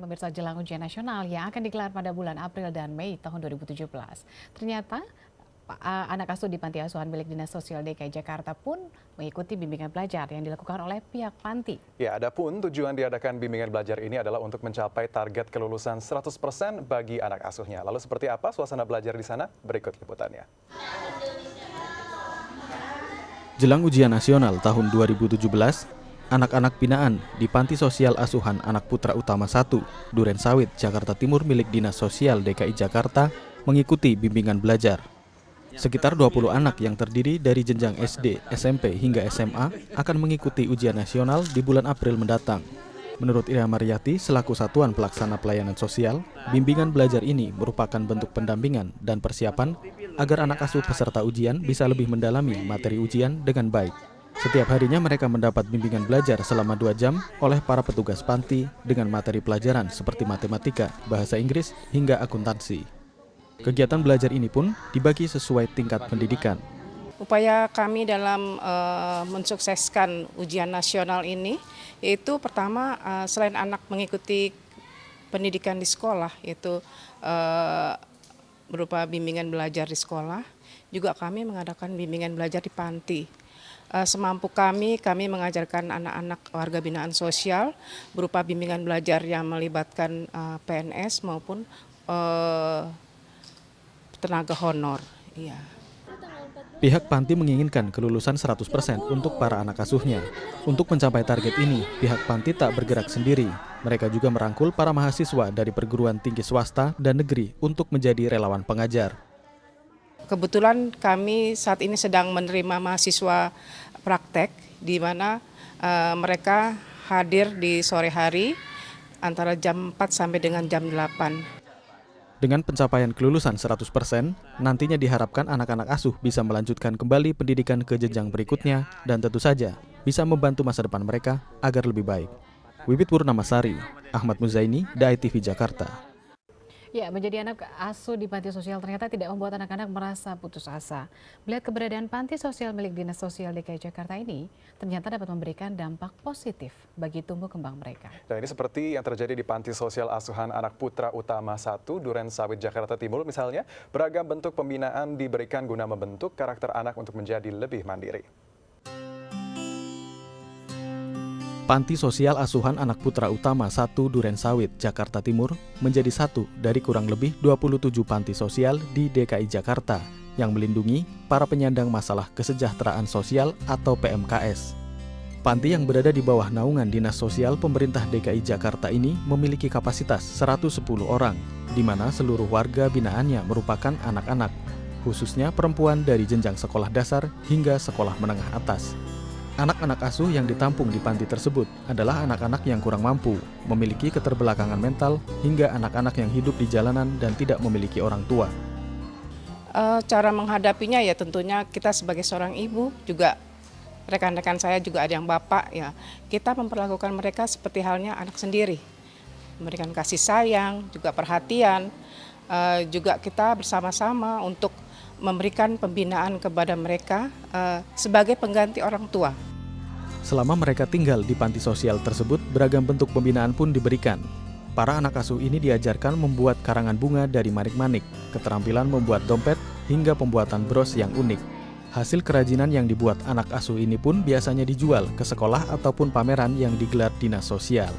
pemirsa jelang ujian nasional yang akan digelar pada bulan April dan Mei tahun 2017. Ternyata anak asuh di Panti Asuhan milik Dinas Sosial DKI Jakarta pun mengikuti bimbingan belajar yang dilakukan oleh pihak panti. Ya, adapun tujuan diadakan bimbingan belajar ini adalah untuk mencapai target kelulusan 100% bagi anak asuhnya. Lalu seperti apa suasana belajar di sana? Berikut liputannya. Jelang ujian nasional tahun 2017, anak-anak binaan di Panti Sosial Asuhan Anak Putra Utama 1, Duren Sawit, Jakarta Timur milik Dinas Sosial DKI Jakarta mengikuti bimbingan belajar. Sekitar 20 anak yang terdiri dari jenjang SD, SMP hingga SMA akan mengikuti ujian nasional di bulan April mendatang. Menurut Ira Mariati, selaku Satuan Pelaksana Pelayanan Sosial, bimbingan belajar ini merupakan bentuk pendampingan dan persiapan agar anak asuh peserta ujian bisa lebih mendalami materi ujian dengan baik. Setiap harinya mereka mendapat bimbingan belajar selama 2 jam oleh para petugas panti dengan materi pelajaran seperti matematika, bahasa Inggris, hingga akuntansi. Kegiatan belajar ini pun dibagi sesuai tingkat pendidikan. Upaya kami dalam mensukseskan ujian nasional ini, yaitu pertama selain anak mengikuti pendidikan di sekolah, yaitu berupa bimbingan belajar di sekolah, juga kami mengadakan bimbingan belajar di panti. Semampu kami mengajarkan anak-anak warga binaan sosial berupa bimbingan belajar yang melibatkan PNS maupun tenaga honor. Iya. Pihak panti menginginkan kelulusan 100% untuk para anak asuhnya. Untuk mencapai target ini, pihak panti tak bergerak sendiri. Mereka juga merangkul para mahasiswa dari perguruan tinggi swasta dan negeri untuk menjadi relawan pengajar. Kebetulan kami saat ini sedang menerima mahasiswa praktek di mana mereka hadir di sore hari antara jam 4 sampai dengan jam 8. Dengan pencapaian kelulusan 100%, nantinya diharapkan anak-anak asuh bisa melanjutkan kembali pendidikan ke jenjang berikutnya dan tentu saja bisa membantu masa depan mereka agar lebih baik. Wibit Purnamasari, Ahmad Muzaini, DAI TV Jakarta. Ya, menjadi anak asuh di panti sosial ternyata tidak membuat anak-anak merasa putus asa. Melihat keberadaan panti sosial milik Dinas Sosial DKI Jakarta ini, ternyata dapat memberikan dampak positif bagi tumbuh kembang mereka. Dan ini seperti yang terjadi di Panti Sosial Asuhan Anak Putra Utama 1, Duren Sawit, Jakarta Timur misalnya, beragam bentuk pembinaan diberikan guna membentuk karakter anak untuk menjadi lebih mandiri. Panti Sosial Asuhan Anak Putra Utama 1 Duren Sawit, Jakarta Timur menjadi satu dari kurang lebih 27 panti sosial di DKI Jakarta yang melindungi para penyandang masalah kesejahteraan sosial atau PMKS. Panti yang berada di bawah naungan Dinas Sosial Pemerintah DKI Jakarta ini memiliki kapasitas 110 orang, di mana seluruh warga binaannya merupakan anak-anak, khususnya perempuan dari jenjang sekolah dasar hingga sekolah menengah atas. Anak-anak asuh yang ditampung di panti tersebut adalah anak-anak yang kurang mampu, memiliki keterbelakangan mental, hingga anak-anak yang hidup di jalanan dan tidak memiliki orang tua. Cara menghadapinya ya tentunya kita sebagai seorang ibu, juga rekan-rekan saya juga ada yang bapak, ya kita memperlakukan mereka seperti halnya anak sendiri. Memberikan kasih sayang, juga perhatian, juga kita bersama-sama untuk memberikan pembinaan kepada mereka sebagai pengganti orang tua. Selama mereka tinggal di panti sosial tersebut, beragam bentuk pembinaan pun diberikan. Para anak asuh ini diajarkan membuat karangan bunga dari manik-manik, keterampilan membuat dompet, hingga pembuatan bros yang unik. Hasil kerajinan yang dibuat anak asuh ini pun biasanya dijual ke sekolah ataupun pameran yang digelar Dinas Sosial.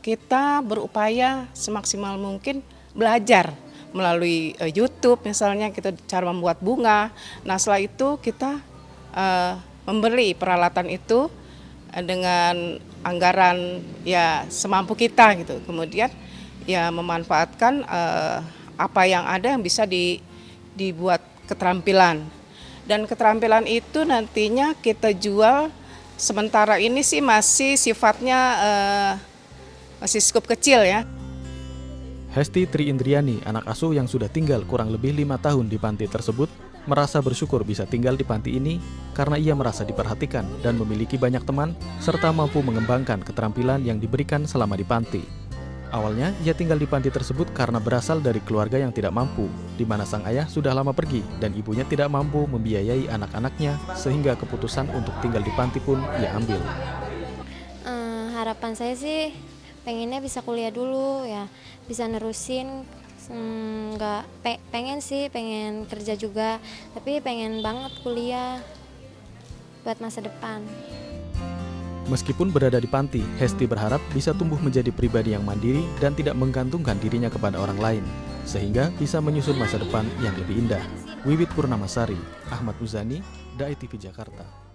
Kita berupaya semaksimal mungkin belajar melalui YouTube misalnya, kita cara membuat bunga. Nah setelah itu kita membeli peralatan itu dengan anggaran ya semampu kita gitu. Kemudian ya memanfaatkan apa yang ada yang bisa dibuat keterampilan. Dan keterampilan itu nantinya kita jual. Sementara ini sih masih sifatnya masih skup kecil ya. Hesti Tri Indriani, anak asuh yang sudah tinggal kurang lebih 5 tahun di panti tersebut, merasa bersyukur bisa tinggal di panti ini karena ia merasa diperhatikan dan memiliki banyak teman serta mampu mengembangkan keterampilan yang diberikan selama di panti. Awalnya, ia tinggal di panti tersebut karena berasal dari keluarga yang tidak mampu, di mana sang ayah sudah lama pergi dan ibunya tidak mampu membiayai anak-anaknya sehingga keputusan untuk tinggal di panti pun ia ambil. Harapan saya sih pengennya bisa kuliah dulu ya, bisa nerusin. Nggak pengen sih, pengen kerja juga, tapi pengen banget kuliah buat masa depan. Meskipun berada di panti, Hesti berharap bisa tumbuh menjadi pribadi yang mandiri dan tidak menggantungkan dirinya kepada orang lain, sehingga bisa menyusun masa depan yang lebih indah. Wiwit Purnamasari, Ahmad Muzani, Dai TV Jakarta.